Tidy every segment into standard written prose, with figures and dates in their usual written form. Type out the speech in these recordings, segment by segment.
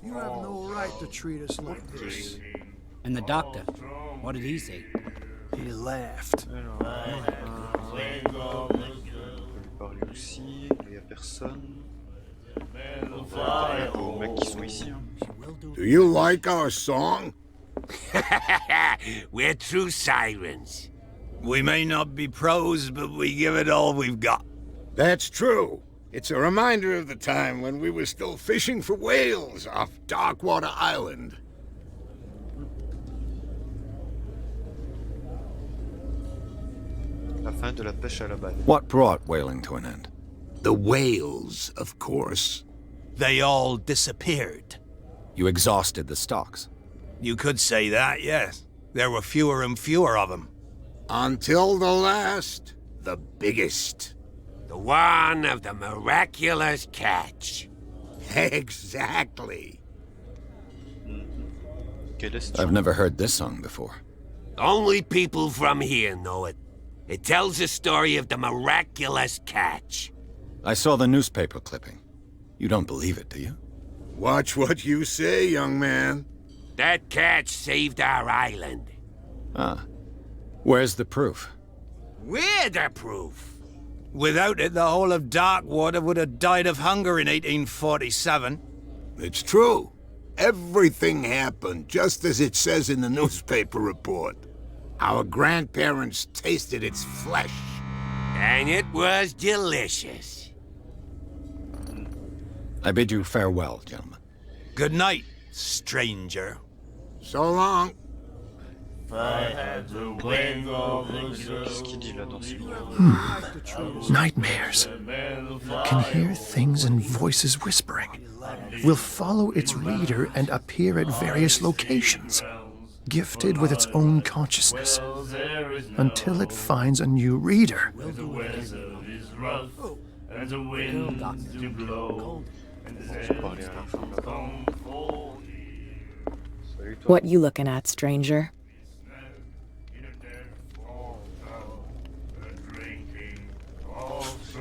You have no right to treat us like this. And the doctor, what did he say? He laughed. Alors, on peut lui parler aussi, il n'y a personne. On va parler aux mecs qui sont ici. Hein. Do you like our song? We're true sirens. We may not be pros, but we give it all we've got. That's true. It's a reminder of the time when we were still fishing for whales off Darkwater Island. La fin de la pêche à la balle. What brought whaling to an end? The whales, of course. They all disappeared. You exhausted the stocks. You could say that, yes. There were fewer and fewer of them. Until the last, the biggest. The one of the miraculous catch. Exactly. Quelle est I've never heard this song before. Only people from here know it. It tells the story of the miraculous catch. I saw the newspaper clipping. You don't believe it, do you? Watch what you say, young man. That catch saved our island. Ah. Where's the proof? We're the proof. Without it, the whole of Darkwater would have died of hunger in 1847. It's true. Everything happened just as it says in the newspaper report. Our grandparents tasted its flesh. And it was delicious. I bid you farewell, gentlemen. Good night, stranger. So long. Qu'est-ce qu'il dit là dans ce livre? Nightmares. Can hear things and voices whispering. Will follow its reader and appear at various locations, gifted with its own consciousness, until it finds a new reader. What you looking at, stranger?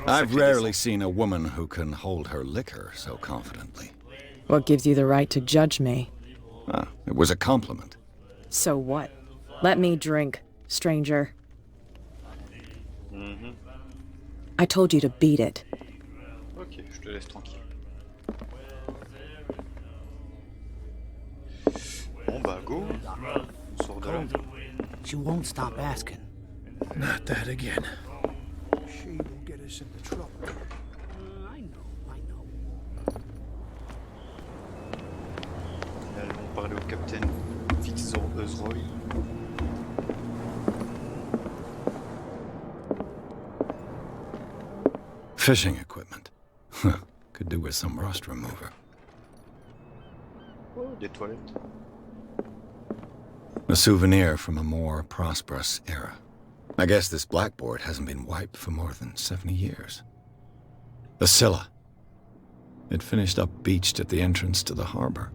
I've rarely seen a woman who can hold her liquor so confidently. What gives you the right to judge me? Ah, it was a compliment. So what? Let me drink, stranger. I told you to beat it. Ok, je te laisse tranquille. Bon bah go. On sort de là. She won't stop asking. Not that again. She will get us into trouble. I know. Allons parler au capitaine Fitzroy. Fishing equipment. Could do with some rust remover. Oh, des toilettes. A souvenir from a more prosperous era. I guess this blackboard hasn't been wiped for more than 70 years. The Scylla. It finished up beached at the entrance to the harbor.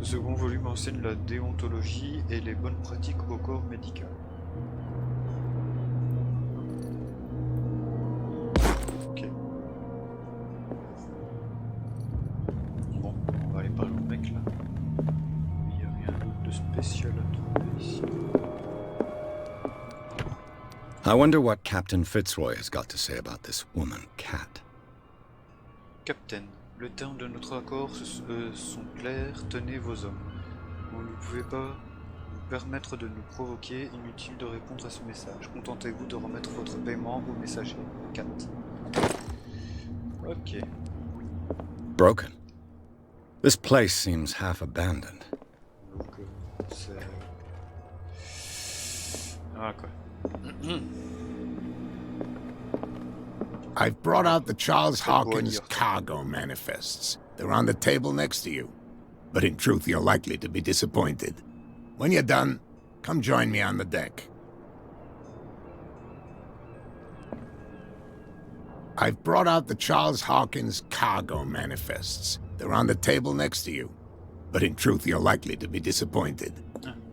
Ce second volume enseigne la déontologie et les bonnes pratiques au corps médical. Ok. Bon, on va aller parler au mec là. Il n'y a rien d'autre de spécial à trouver ici. I wonder what Captain Fitzroy has got to say about this woman, Cat. Capitaine, le terme de notre accord sont clairs, tenez vos hommes. Vous ne pouvez pas vous permettre de nous provoquer, inutile de répondre à ce message. Contentez-vous de remettre votre paiement au messager. 4. Ok. Broken. This place seems half abandoned. Donc c'est... Ah quoi. I've brought out the Charles Hawkins cargo manifests. They're on the table next to you. But in truth, you're likely to be disappointed. When you're done, come join me on the deck. I've brought out the Charles Hawkins cargo manifests. They're on the table next to you. But in truth, you're likely to be disappointed.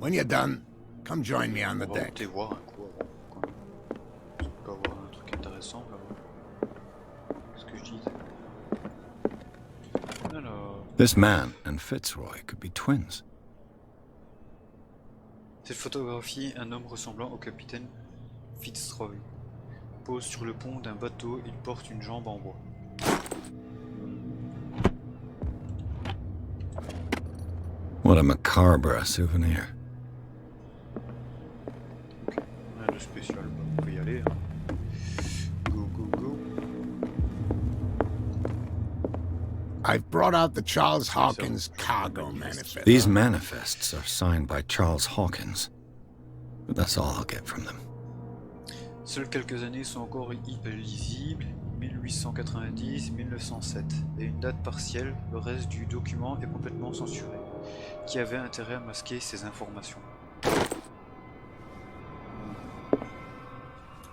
When you're done, come join me on the On va deck. monter voir un coup avant, quand même. On peut avoir un truc intéressant là-bas. Qu'est-ce que je disais? Alors... This man and Fitzroy could be twins. Cette photographie, un homme ressemblant au capitaine Fitzroy pose sur le pont d'un bateau, il porte une jambe en bois. What a macabre souvenir. Rien de spécial, on peut y aller. Hein. Go, go, go. I've brought out the Charles Hawkins cargo manifest. These manifests are signed by Charles Hawkins, but that's all I'll get from them. Seules quelques années sont encore lisibles, 1890-1907, et une date partielle, le reste du document est complètement censuré. Qui avait intérêt à masquer ces informations?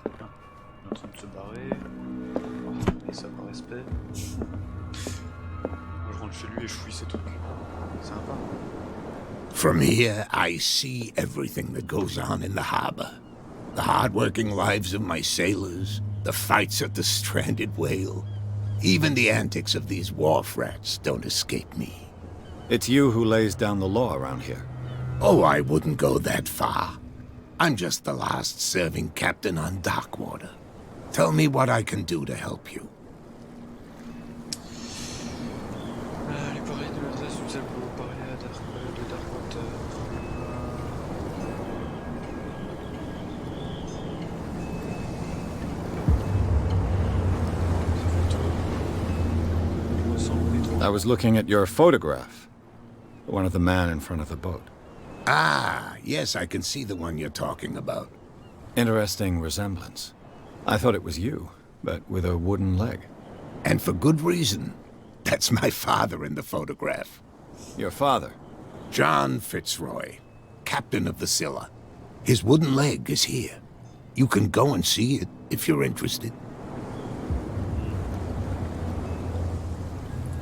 On est en train de se barrer. Oh, et ça par respect. Je rentre chez lui et je fouille ces trucs. C'est sympa. From here, I see everything that goes on in the harbor. The hard-working lives of my sailors, the fights at the stranded whale. Even the antics of these wharf rats don't escape me. It's you who lays down the law around here. Oh, I wouldn't go that far. I'm just the last serving captain on Darkwater. Tell me what I can do to help you. Allez parler de l'adresse du tableau, parler à de Darkwater. I was looking at your photograph. One of the man in front of the boat. Ah, yes, I can see the one you're talking about. Interesting resemblance. I thought it was you, but with a wooden leg. And for good reason. That's my father in the photograph. Your father? John Fitzroy, captain of the Scylla. His wooden leg is here. You can go and see it if you're interested.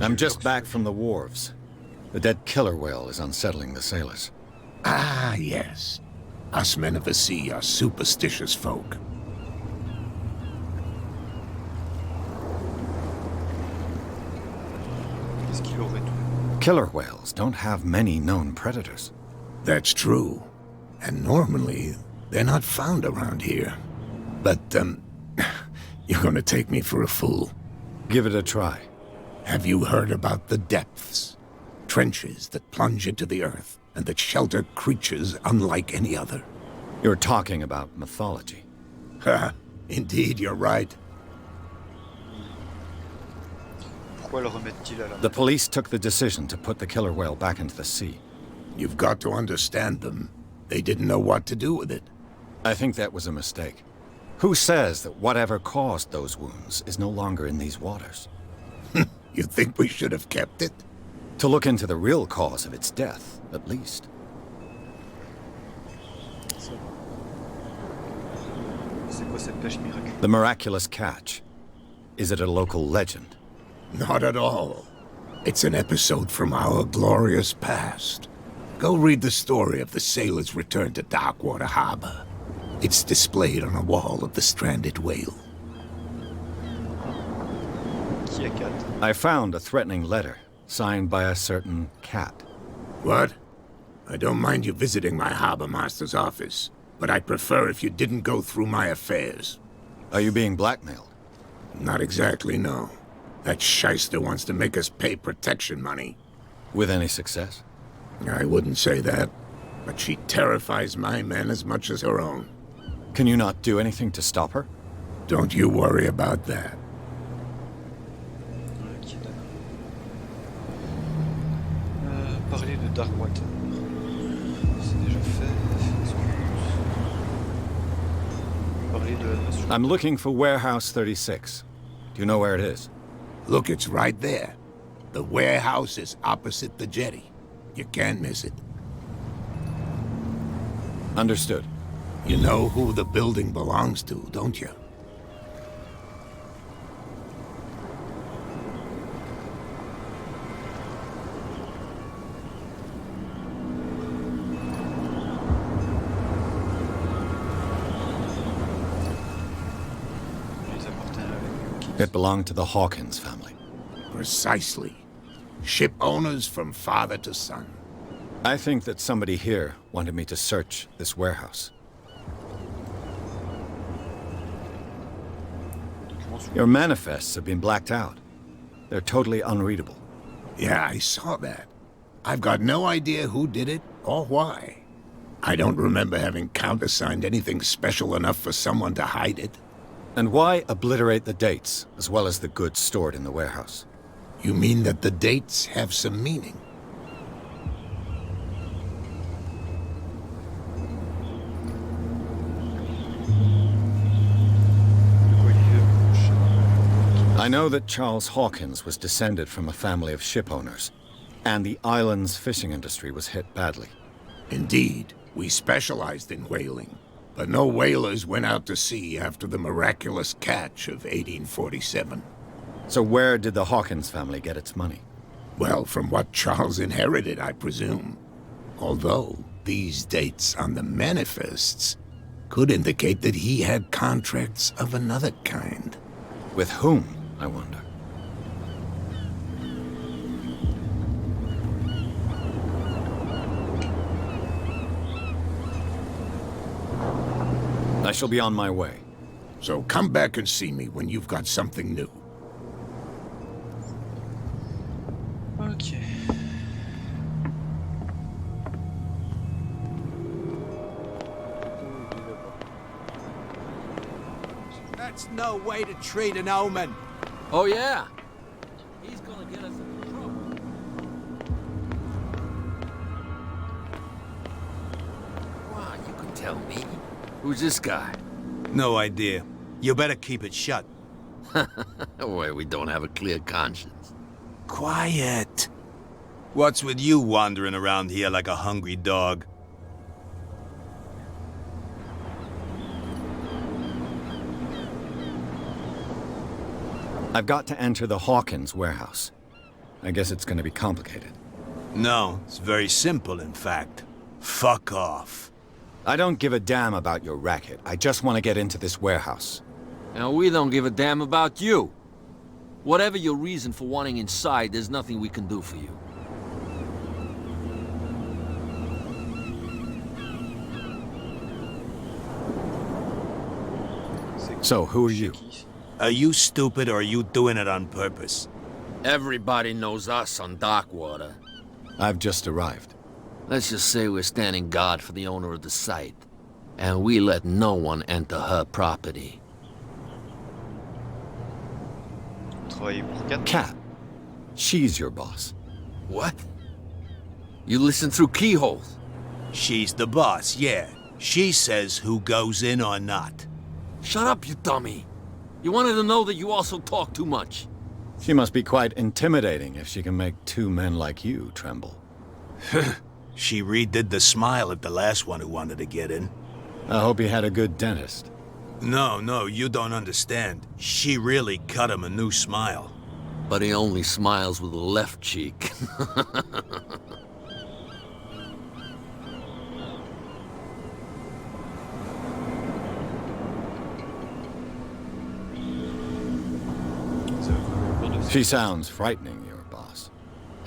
I'm just back from the wharves. The dead killer whale is unsettling the sailors. Ah, yes. Us men of the sea are superstitious folk. Qu'est-ce qu'il aurait tout? Killer whales don't have many known predators. That's true. And normally, they're not found around here. But, you're gonna take me for a fool. Give it a try. Have you heard about the depths? Trenches that plunge into the earth and that shelter creatures unlike any other. You're talking about mythology. Ha! Indeed, you're right. Pourquoi le remettent-ils à la The police took the decision to put the killer whale back into the sea. You've got to understand them. They didn't know what to do with it. I think that was a mistake. Who says that whatever caused those wounds is no longer in these waters? You think we should have kept it? To look into the real cause of its death, at least. C'est quoi cette pêche miraculeuse? The miraculous catch. Is it a local legend? Not at all. It's an episode from our glorious past. Go read the story of the sailor's return to Darkwater Harbor. It's displayed on a wall of the stranded whale. Qui est Kat? I found a threatening letter, signed by a certain cat. What? I don't mind you visiting my harbor master's office, but I'd prefer if you didn't go through my affairs. Are you being blackmailed? Not exactly, no. That shyster wants to make us pay protection money. With any success? I wouldn't say that, but she terrifies my men as much as her own. Can you not do anything to stop her? Don't you worry about that. Qui est d'accord. Parler de Darkwater. C'est déjà fait. Parler de l'adresse. I'm looking for Warehouse 36. Do you know where it is? Look, it's right there. The warehouse is opposite the jetty. You can't miss it. Understood. You know who the building belongs to, don't you? It belonged to the Hawkins family. Precisely. Ship owners from father to son. I think that somebody here wanted me to search this warehouse. Your manifests have been blacked out. They're totally unreadable. Yeah, I saw that. I've got no idea who did it or why. I don't remember having countersigned anything special enough for someone to hide it. And why obliterate the dates, as well as the goods stored in the warehouse? You mean that the dates have some meaning? I know that Charles Hawkins was descended from a family of ship owners, and the island's fishing industry was hit badly. Indeed, we specialized in whaling, but no whalers went out to sea after the miraculous catch of 1847. So where did the Hawkins family get its money? Well, from what Charles inherited, I presume. Although, these dates on the manifests could indicate that he had contracts of another kind. With whom, I wonder? I shall be on my way. So come back and see me when you've got something new. Ok. That's no way to treat an omen. Oh, yeah? He's gonna get us into trouble. Wow, you can tell me. Who's this guy? No idea. You better keep it shut. Why, we don't have a clear conscience. Quiet. What's with you wandering around here like a hungry dog? I've got to enter the Hawkins warehouse. I guess it's gonna be complicated. No, it's very simple, in fact. Fuck off. I don't give a damn about your racket. I just want to get into this warehouse. And we don't give a damn about you. Whatever your reason for wanting inside, there's nothing we can do for you. So, who are you? Are you stupid or are you doing it on purpose? Everybody knows us on Darkwater. I've just arrived. Let's just say we're standing guard for the owner of the site. And we let no one enter her property. Travailler pour Kat. Kat. She's your boss. What? You listen through keyholes? She's the boss, yeah. She says who goes in or not. Shut up, you dummy. You wanted to know that you also talk too much. She must be quite intimidating if she can make two men like you tremble. She redid the smile at the last one who wanted to get in. I hope he had a good dentist. No, you don't understand. She really cut him a new smile. But he only smiles with the left cheek. She sounds frightening, your boss.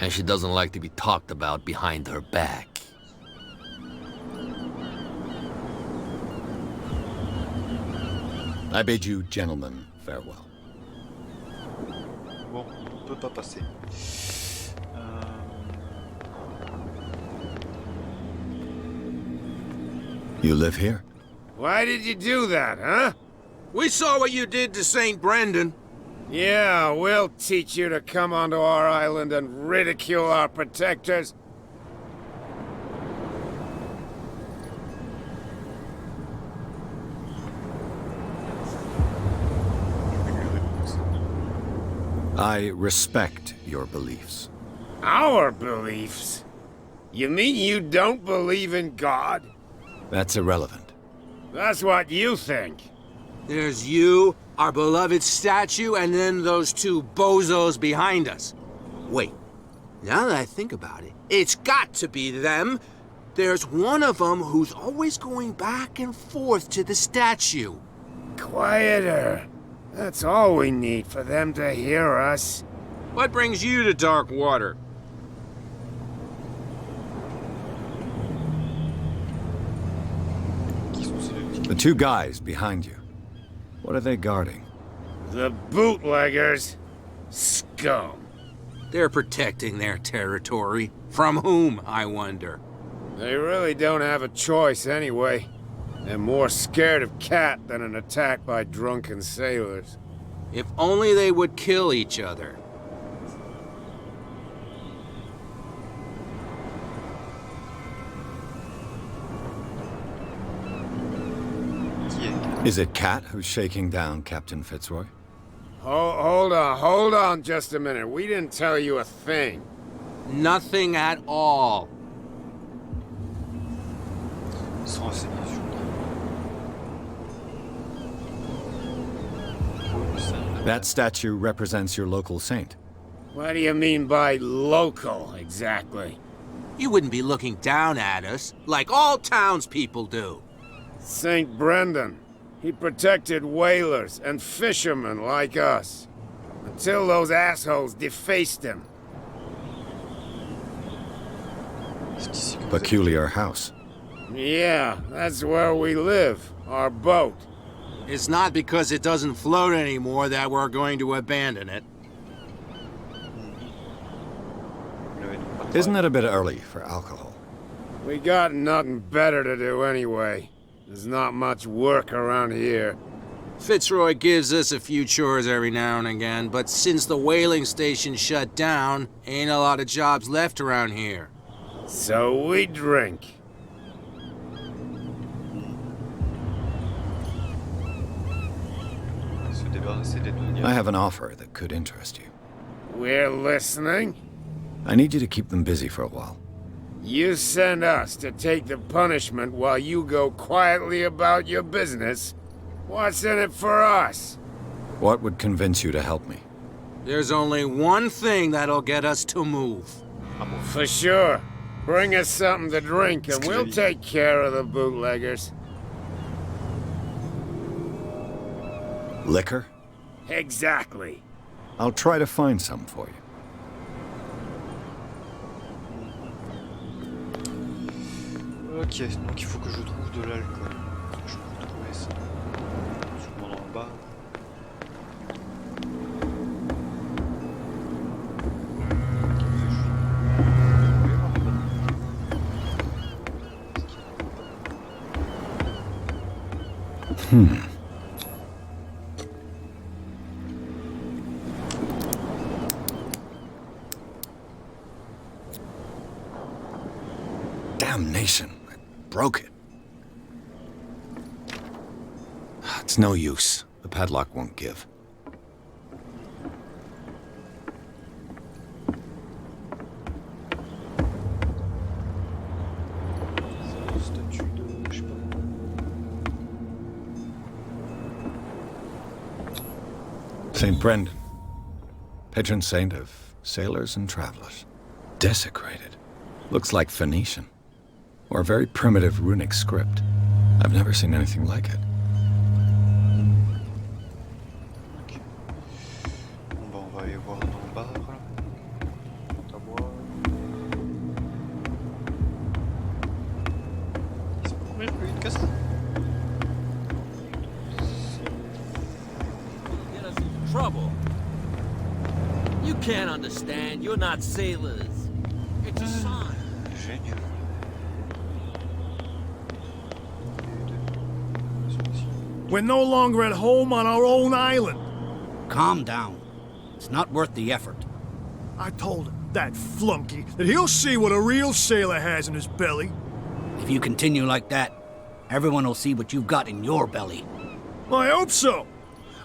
And she doesn't like to be talked about behind her back. I bid you gentlemen farewell. Bon, on peut pas passer. You live here? Why did you do that, huh? We saw what you did to St. Brendan. Yeah, we'll teach you to come onto our island and ridicule our protectors. I respect your beliefs. Our beliefs? You mean you don't believe in God? That's irrelevant. That's what you think. There's you, our beloved statue, and then those two bozos behind us. Wait, now that I think about it, it's got to be them. There's one of them who's always going back and forth to the statue. Quieter. That's all we need for them to hear us. What brings you to dark water? The two guys behind you. What are they guarding? The bootleggers. Scum. They're protecting their territory. From whom, I wonder? They really don't have a choice anyway. They're more scared of Cat than an attack by drunken sailors. If only they would kill each other. Is it Cat who's shaking down Captain Fitzroy? Hold on just a minute. We didn't tell you a thing. Nothing at all. That statue represents your local saint. What do you mean by local, exactly? You wouldn't be looking down at us, like all townspeople do. St. Brendan. He protected whalers and fishermen like us. Until those assholes defaced him. Peculiar house. Yeah, that's where we live. Our boat. It's not because it doesn't float anymore that we're going to abandon it. Isn't it a bit early for alcohol? We got nothing better to do anyway. There's not much work around here. Fitzroy gives us a few chores every now and again, but since the whaling station shut down, ain't a lot of jobs left around here. So we drink. I have an offer that could interest you. We're listening. I need you to keep them busy for a while. You send us to take the punishment while you go quietly about your business. What's in it for us? What would convince you to help me? There's only one thing that'll get us to move. For sure. Bring us something to drink and we'll take care of the bootleggers. Liquor? Exactly. I'll try to find some for you. Ok, donc il faut que je trouve de l'alcool. Je peux trouver ça. Sûrement dans le bar. Damnation. I broke it. It's no use. The padlock won't give. St. Brendan, patron saint of sailors and travelers. Desecrated. Looks like Phoenician. Or a very primitive runic script. I've never seen anything like it. Bon bah on va aller voir dans le bar là. Compte à boire. Ils sont combien plus vite que ça? Get us into trouble. You can't understand. You're not sailors. It's a sign. Génial. We're no longer at home on our own island. Calm down. It's not worth the effort. I told him, that flunky, that he'll see what a real sailor has in his belly. If you continue like that, everyone will see what you've got in your belly. I hope so.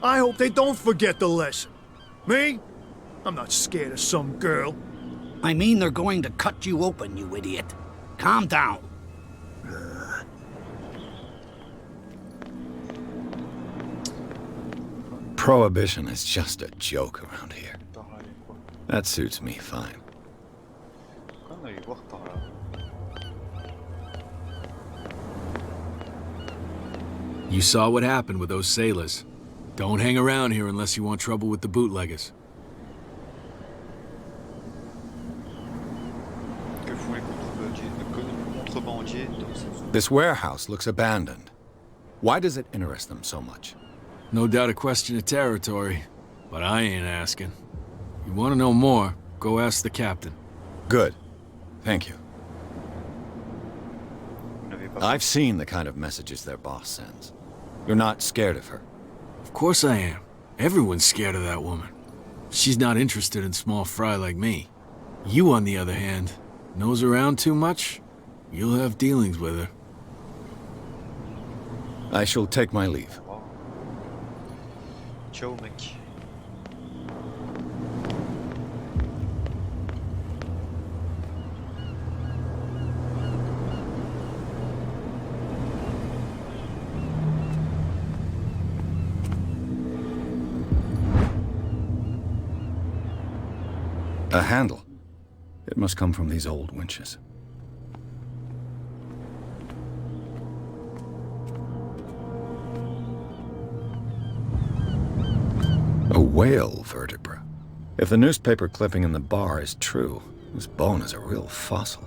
I hope they don't forget the lesson. Me? I'm not scared of some girl. I mean they're going to cut you open, you idiot. Calm down. Prohibition is just a joke around here. That suits me fine. On va aller voir par là. You saw what happened with those sailors. Don't hang around here unless you want trouble with the bootleggers. Que font les contrebandiers dans cette zone? This warehouse looks abandoned. Why does it interest them so much? No doubt a question of territory, but I ain't asking. You want to know more, go ask the captain. Good. Thank you. Vous n'avez pas I've seen the kind of messages their boss sends. You're not scared of her. Of course I am. Everyone's scared of that woman. She's not interested in small fry like me. You, on the other hand, nose around too much, you'll have dealings with her. I shall take my leave. Wow. Ciao, mec. A handle. It must come from these old winches. A whale vertebra. If the newspaper clipping in the bar is true, this bone is a real fossil.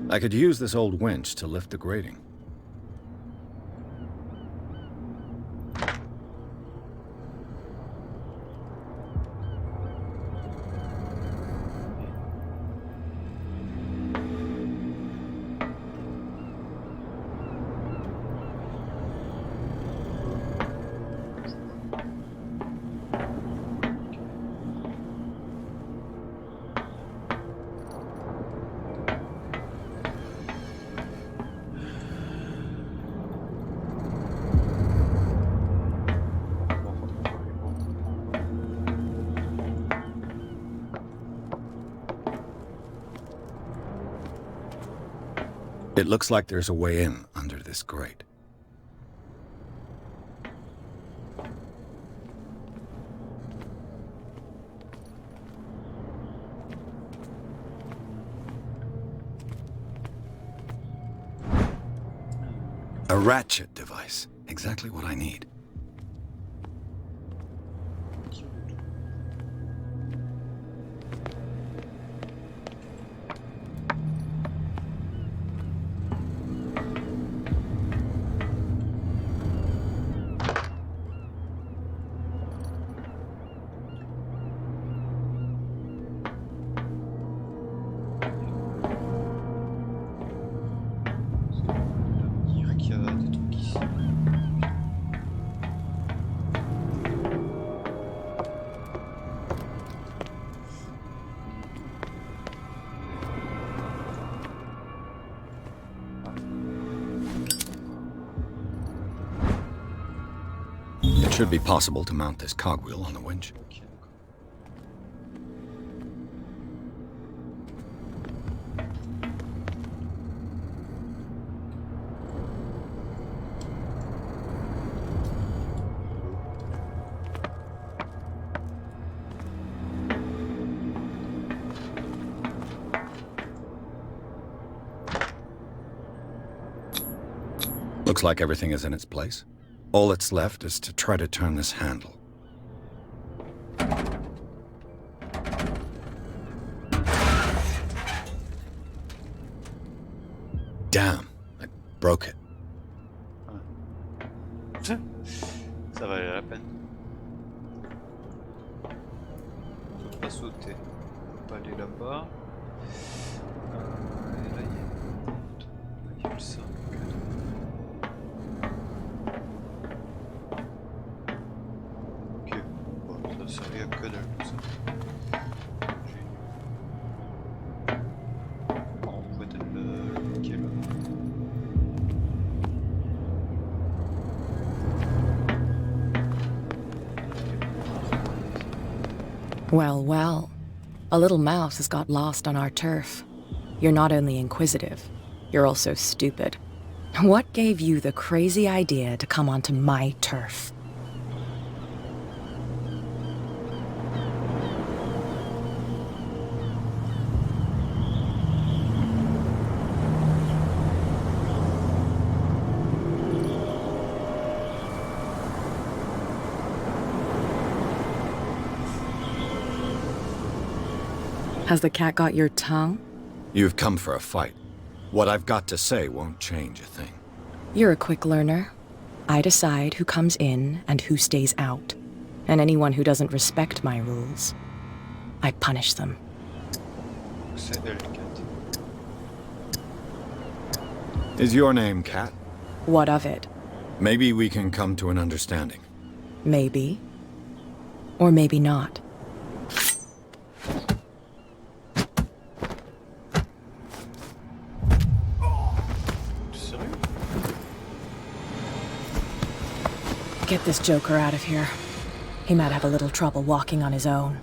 I could use this old winch to lift the grating. It looks like there's a way in under this grate. A ratchet device. Exactly what I need. It should be possible to mount this cogwheel on the winch. Looks like everything is in its place. All that's left is to try to turn this handle. Damn, I broke it. Ça valait la peine. On peut pas sauter. On peut pas aller là-bas. Et là, il y a le 5. Ça servait à que dalle tout ça. On peut peut-être le bloquer là. Well, well. A little mouse has got lost on our turf. You're not only inquisitive, you're also stupid. What gave you the crazy idea to come onto my turf? Has the cat got your tongue? You've come for a fight. What I've got to say won't change a thing. You're a quick learner. I decide who comes in and who stays out. And anyone who doesn't respect my rules, I punish them. C'est elle, Cat. Is your name Cat? What of it? Maybe we can come to an understanding. Maybe. Or maybe not. Get this joker out of here. He might have a little trouble walking on his own.